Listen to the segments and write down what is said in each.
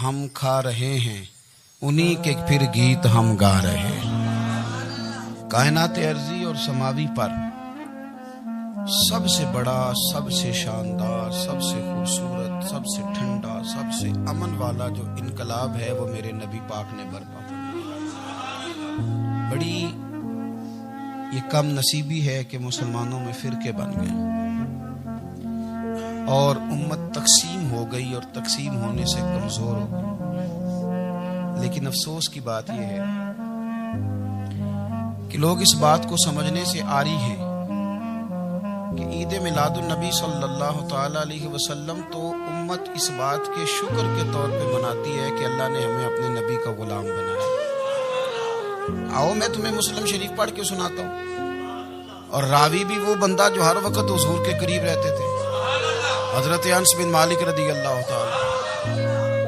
ہم کھا رہے ہیں انہی کے پھر گیت ہم گا رہے ہیں۔ کائنات ارضی اور سماوی پر سب سے بڑا، سب سے شاندار، سب سے خوبصورت، سب سے ٹھنڈا، سب سے امن والا جو انقلاب ہے وہ میرے نبی پاک نے برپا فرمایا۔ بڑی یہ کم نصیبی ہے کہ مسلمانوں میں فرقے بن گئے اور امت تقسیم ہو گئی اور تقسیم ہونے سے کمزور ہو گئی۔ لیکن افسوس کی بات یہ ہے کہ لوگ اس بات کو سمجھنے سے عاری ہیں کہ عید میلاد النبی صلی اللہ تعالی علیہ وسلم تو امت اس بات کے شکر کے طور پہ مناتی ہے کہ اللہ نے ہمیں اپنے نبی کا غلام بنایا۔ آؤ میں تمہیں مسلم شریف پڑھ کے سناتا ہوں، اور راوی بھی وہ بندہ جو ہر وقت حضور کے قریب رہتے تھے، حضرت انس بن مالک رضی اللہ تعالی۔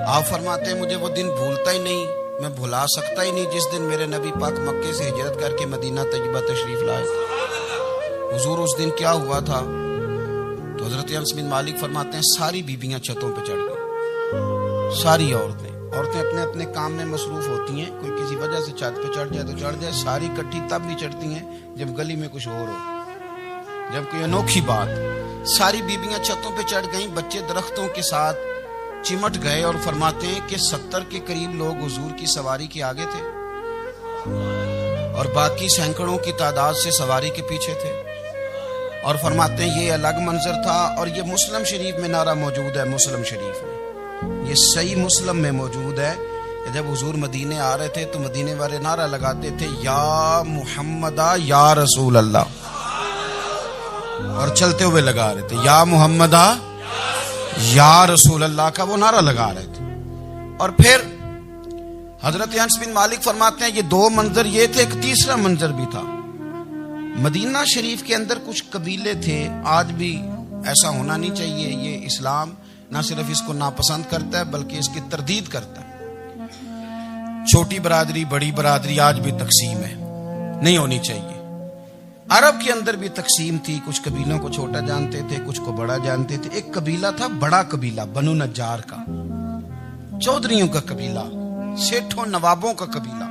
آپ فرماتے ہیں مجھے وہ دن بھولتا ہی نہیں، میں بھلا سکتا ہی نہیں جس دن میرے نبی پاک مکے سے ہجرت کر کے مدینہ طیبہ تشریف لائے۔ حضور اس دن کیا ہوا تھا تو حضرت انس بن مالک فرماتے ہیں ساری بیبیاں چھتوں پہ چڑھ گئی، ساری عورتیں اپنے اپنے کام میں مصروف ہوتی ہیں، کوئی کسی وجہ سے چھت پہ چڑھ جائے تو چڑھ جائے، ساری کٹھی تب بھی چڑھتی ہیں جب گلی میں کچھ اور ہو، جب کوئی انوکھی بات۔ ساری بیبیاں چھتوں پہ چڑھ گئیں، بچے درختوں کے ساتھ چمٹ گئے، اور فرماتے ہیں کہ 70 کے قریب لوگ حضور کی سواری کے آگے تھے اور باقی سینکڑوں کی تعداد سے سواری کے پیچھے تھے، اور فرماتے ہیں یہ الگ منظر تھا۔ اور یہ مسلم شریف میں نعرہ موجود ہے، مسلم شریف میں یہ صحیح مسلم میں موجود ہے کہ جب حضور مدینے آ رہے تھے تو مدینے والے نعرہ لگاتے تھے یا محمدہ یا رسول اللہ، اور چلتے ہوئے لگا رہے تھے یا محمدہ یا رسول اللہ کا وہ نعرہ لگا رہے تھے۔ اور پھر حضرت انس بن مالک فرماتے ہیں یہ دو منظر یہ تھے، ایک تیسرا منظر بھی تھا۔ مدینہ شریف کے اندر کچھ قبیلے تھے، آج بھی ایسا ہونا نہیں چاہیے، یہ اسلام نہ صرف اس کو ناپسند کرتا ہے بلکہ اس کی تردید کرتا ہے۔ چھوٹی برادری بڑی برادری آج بھی تقسیم ہے، نہیں ہونی چاہیے۔ عرب کے اندر بھی تقسیم تھی، کچھ قبیلوں کو چھوٹا جانتے تھے، کچھ کو بڑا جانتے تھے۔ ایک قبیلہ تھا بڑا قبیلہ، بنو نجار کا، چودھریوں کا قبیلہ، سیٹھوں نوابوں کا قبیلہ،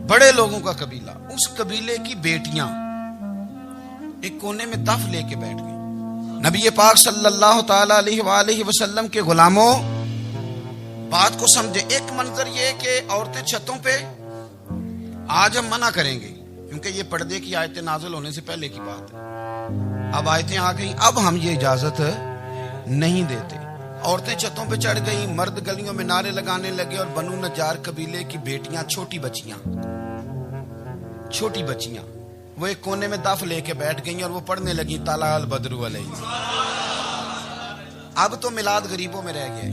بڑے لوگوں کا قبیلہ۔ اس قبیلے کی بیٹیاں ایک کونے میں تف لے کے بیٹھ گئی۔ نبی پاک صلی اللہ تعالی علیہ وآلہ وسلم کے غلاموں بات کو سمجھے۔ ایک منظر یہ کہ عورتیں چھتوں پہ، آج ہم منع کریں گے کیونکہ یہ پردے کی آیتیں نازل ہونے سے پہلے کی بات ہے، اب آیتیں آ گئیں، اب ہم یہ اجازت نہیں دیتے۔ عورتیں چھتوں پہ چڑھ گئیں، مرد گلیوں میں نعرے لگانے لگے، اور بنو نجار قبیلے کی بیٹیاں، چھوٹی بچیاں وہ ایک کونے میں دف لے کے بیٹھ گئیں اور وہ پڑھنے لگیں طلع البدر علیہ۔ اب تو میلاد غریبوں میں رہ گیا ہے،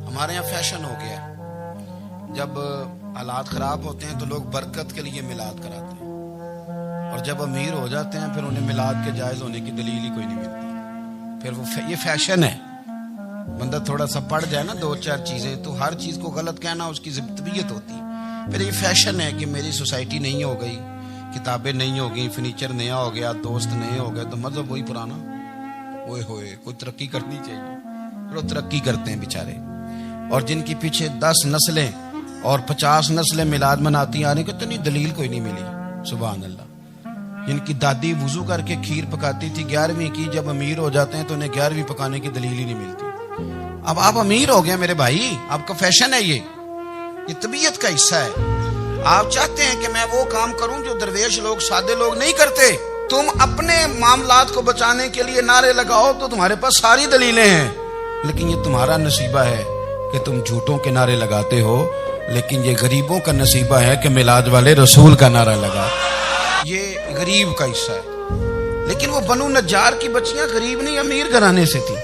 ہمارے یہاں فیشن ہو گیا ہے، جب حالات خراب ہوتے ہیں تو لوگ برکت کے لیے میلاد کراتے ہیں، اور جب امیر ہو جاتے ہیں پھر انہیں میلاد کے جائز ہونے کی دلیل ہی کوئی نہیں ملتی۔ پھر وہ یہ فیشن ہے، بندہ تھوڑا سا پڑھ جائے نا دو چار چیزیں تو ہر چیز کو غلط کہنا اس کی طبیعت ہوتی ہے۔ پھر یہ فیشن ہے کہ میری سوسائٹی نہیں ہو گئی، کتابیں نہیں ہو گئی، فرنیچر نیا ہو گیا، دوست نئے ہو گئے، تو مذہب وہی پرانا۔ ہوئے کوئی ترقی کرنی چاہیے، پھر وہ ترقی کرتے ہیں بیچارے، اور جن کی پیچھے 10 نسلیں اور 50 نسلیں میلاد مناتی آنے کو تو نہیں دلیل کوئی نہیں ملی۔ سبحان اللہ، جن کی دادی وضو کر کے کھیر پکاتی تھی 11ویں کی، جب امیر ہو جاتے ہیں تو انہیں 11ویں پکانے کی دلیل ہی نہیں ملتی۔ اب آپ امیر ہو گئے میرے بھائی، آپ کا فیشن ہے، یہ طبیعت کا حصہ ہے۔ آپ چاہتے ہیں کہ میں وہ کام کروں جو درویش لوگ، سادے لوگ نہیں کرتے۔ تم اپنے معاملات کو بچانے کے لیے نعرے لگاؤ تو تمہارے پاس ساری دلیلیں ہیں، لیکن یہ تمہارا نصیبہ ہے کہ تم جھوٹوں کے نعرے لگاتے ہو، لیکن یہ غریبوں کا نصیبہ ہے کہ میلاد والے رسول کا نعرہ لگا۔ یہ غریب کا حصہ ہے۔ لیکن وہ بنو نجار کی بچیاں غریب نہیں، امیر گھرانے سے تھی۔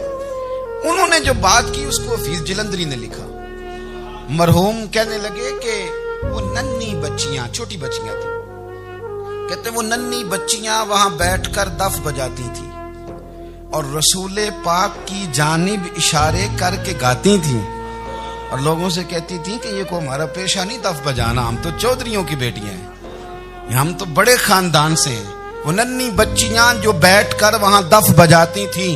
انہوں نے جو بات کی اس کو حفیظ جلندری نے لکھا۔ مرحوم کہنے لگے کہ وہ ننھی بچیاں، چھوٹی بچیاں تھیں، کہتے وہ ننھی بچیاں وہاں بیٹھ کر دف بجاتی تھیں اور رسول پاک کی جانب اشارے کر کے گاتی تھیں، اور لوگوں سے کہتی تھیں کہ یہ کو ہمارا پیشہ نہیں دف بجانا، ہم تو چودھریوں کی بیٹیاں ہیں، ہم تو بڑے خاندان سے ہیں۔ وہ ننھی بچیاں جو بیٹھ کر وہاں دف بجاتی تھیں،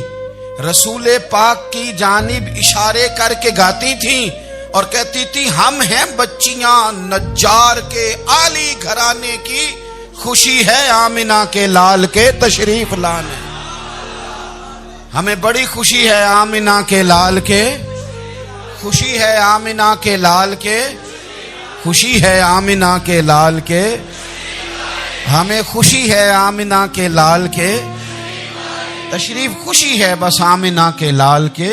رسول پاک کی جانب اشارے کر کے گاتی تھیں اور کہتی تھی ہم ہیں بچیاں نجار کے عالی گھرانے کی، خوشی ہے آمنہ کے لال کے تشریف لانے، ہمیں بڑی خوشی ہے آمنہ کے لال کے، خوشی ہے آمنہ کے لال کے، خوشی ہے آمنہ کے لال کے، ہمیں خوشی ہے آمنہ کے لال کے تشریف، خوشی ہے بس آمنہ کے لال کے